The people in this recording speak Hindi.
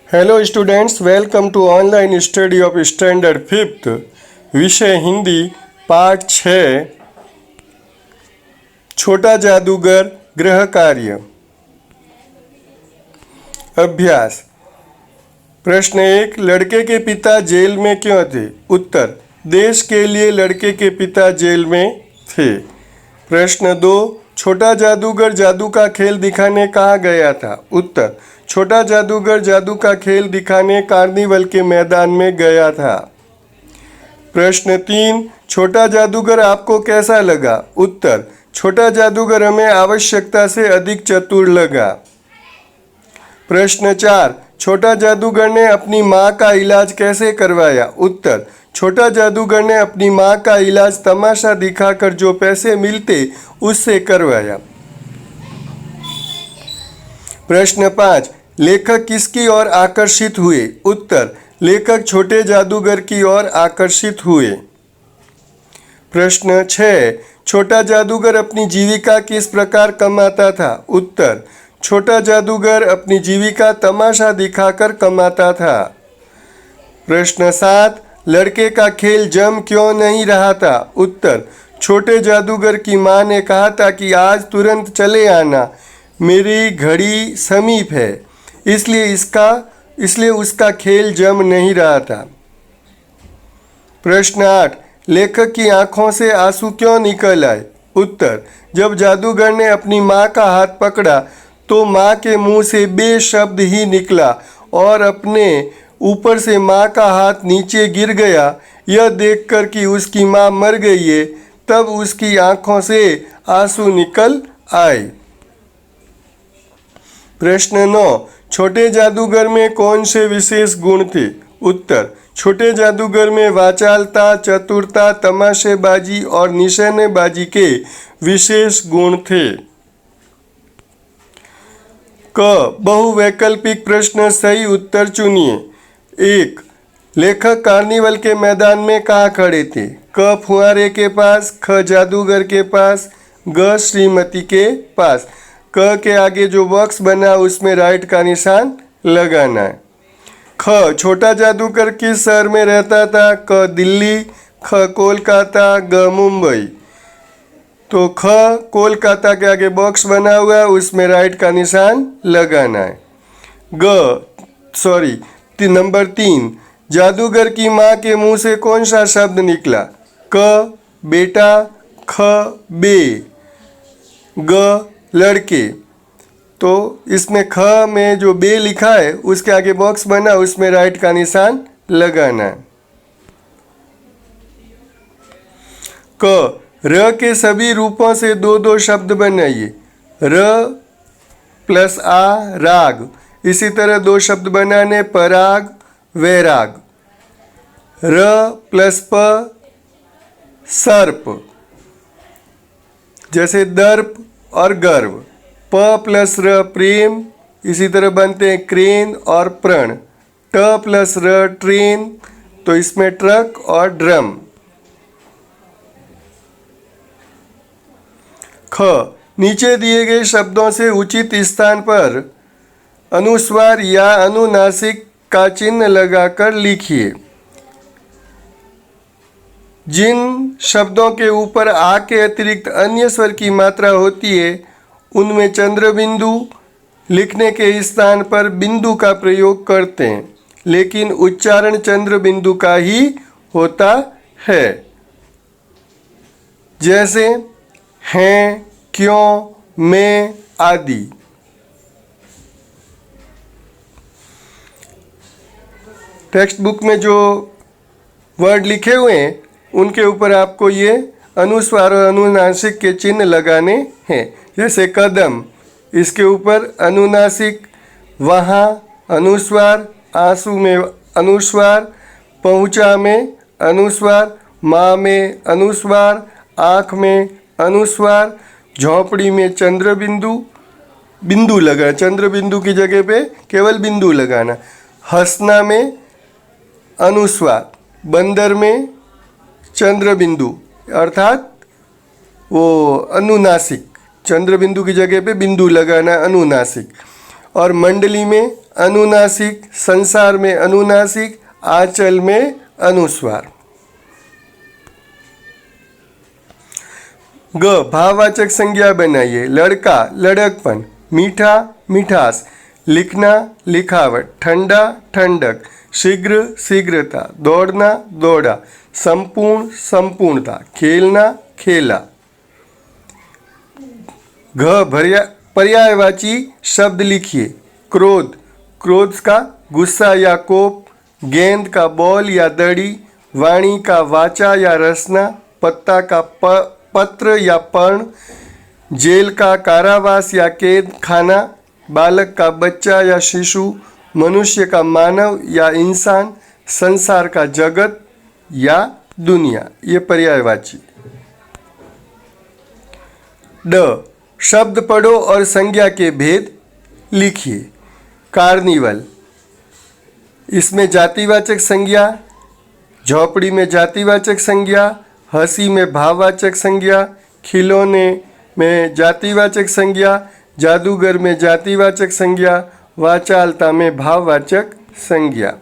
Hello students, welcome to online study of standard fifth. विषय हिंदी, पाठ 6, छोटा जादूगर गृह कार्य। अभ्यास। प्रश्न 1, लड़के के पिता जेल में क्यों थे? उत्तर, देश के लिए लड़के के पिता जेल में थे। प्रश्न 2, छोटा जादूगर जादू का खेल दिखाने कहाँ गया था? उत्तर, छोटा जादूगर जादू का खेल दिखाने कार्निवल के मैदान में गया था। प्रश्न 3, छोटा जादूगर आपको कैसा लगा? उत्तर, छोटा जादूगर हमें आवश्यकता से अधिक चतुर लगा। प्रश्न 4, छोटा जादूगर ने अपनी माँ का इलाज कैसे करवाया? उत्तर, छोटा जादूगर ने अपनी माँ का इलाज तमाशा दिखाकर जो पैसे मिलते उससे करवाया। प्रश्न 5, लेखक किसकी ओर आकर्षित हुए? उत्तर, लेखक छोटे जादूगर की ओर आकर्षित हुए। प्रश्न 6, छोटा जादूगर अपनी जीविका किस प्रकार कमाता था? उत्तर, छोटा जादूगर अपनी जीविका तमाशा दिखाकर कमाता था। प्रश्न 7, लड़के का खेल जम क्यों नहीं रहा था? उत्तर, छोटे जादूगर की माँ ने कहा था कि आज तुरंत चले आना, मेरी घड़ी समीप है, इसलिए उसका खेल जम नहीं रहा था। प्रश्न 8, लेखक की आंखों से आंसू क्यों निकल आए? उत्तर, जब जादूगर ने अपनी माँ का हाथ पकड़ा तो माँ के मुंह से बेशब्द ही निकला और अपने ऊपर से माँ का हाथ नीचे गिर गया। यह देखकर कि उसकी माँ मर गई है, तब उसकी आंखों से आंसू निकल आए। प्रश्न 9, छोटे जादूगर में कौन से विशेष गुण थे? उत्तर, छोटे जादूगर में वाचालता, चतुरता, तमाशेबाजी और निशानेबाजी के विशेष गुण थे। क, बहुवैकल्पिक प्रश्न सही उत्तर चुनिए। 1, लेखक कार्निवल के मैदान में कहाँ खड़े थे? क, फुहारे के पास, ख, जादूगर के पास, ग, श्रीमती के पास। क के आगे जो बॉक्स बना उसमें राइट का निशान लगाना है। ख, छोटा जादूगर किस शहर में रहता था? क, दिल्ली, ख, कोलकाता, ग, मुंबई। तो ख, कोलकाता के आगे बॉक्स बना हुआ है, उसमें राइट का निशान लगाना है। नंबर 3, जादूगर की माँ के मुंह से कौन सा शब्द निकला? क, बेटा, ख, बे, ग, लड़के। तो इसमें ख में जो बे लिखा है उसके आगे बॉक्स बना, उसमें राइट का निशान लगाना है। क, र के सभी रूपों से दो दो शब्द बनाइए। र प्लस आ, राग। इसी तरह दो शब्द बनाने, पराग, वैराग। र प्लस प, सर्प, जैसे दर्प और गर्व। प प्लस र, प्रेम। इसी तरह बनते हैं क्रेन और प्रण। ट प्लस र, ट्रेन, तो इसमें ट्रक और ड्रम। ख, नीचे दिए गए शब्दों से उचित स्थान पर अनुस्वार या अनुनासिक का चिन्ह लगाकर लिखिए। जिन शब्दों के ऊपर आ के अतिरिक्त अन्य स्वर की मात्रा होती है उनमें चंद्र बिंदु लिखने के स्थान पर बिंदु का प्रयोग करते हैं, लेकिन उच्चारण चंद्र बिंदु का ही होता है। जैसे हैं, क्यों, मैं आदि। टेक्स्ट बुक में जो वर्ड लिखे हुए हैं उनके ऊपर आपको ये अनुस्वार और अनुनासिक के चिन्ह लगाने हैं। जैसे कदम, इसके ऊपर अनुनासिक, वहाँ अनुस्वार, आंसू में अनुस्वार, पहुँचा में अनुस्वार, माँ में अनुस्वार, आँख में अनुस्वार, झोंपड़ी में चंद्र बिंदु लगाना, चंद्र बिंदु की जगह पे केवल बिंदु लगाना। हंसना में अनुस्वार, बंदर में चंद्र बिंदु अर्थात वो अनुनासिक, चंद्र बिंदु की जगह पे बिंदु लगाना अनुनासिक। और मंडली में अनुनासिक, संसार में अनुनासिक, आंचल में अनुस्वार। ग भाववाचक संज्ञा बनाइए। लड़का लड़कपन, मीठा मिठास, लिखना लिखावट, ठंडा ठंडक, शीघ्र शीघ्रता, दौड़ना दौड़ा, संपूर्ण संपूर्णता, खेलना खेला। घ पर्यायवाची शब्द लिखिए। क्रोध, क्रोध का गुस्सा या कोप, गेंद का बॉल या दड़ी, वाणी का वाचा या रसना, पत्ता का पत्र या पर्ण, जेल का कारावास या कैद खाना, बालक का बच्चा या शिशु, मनुष्य का मानव या इंसान, संसार का जगत या दुनिया। ये पर्यायवाची। ड शब्द पढ़ो और संज्ञा के भेद लिखिए। कार्निवल, इसमें जातिवाचक संज्ञा, झोपड़ी में जातिवाचक संज्ञा, हंसी में भाववाचक संज्ञा, खिलौने में जातिवाचक संज्ञा, जादूगर में जातिवाचक संज्ञा, वाचालता में भाववाचक संज्ञा।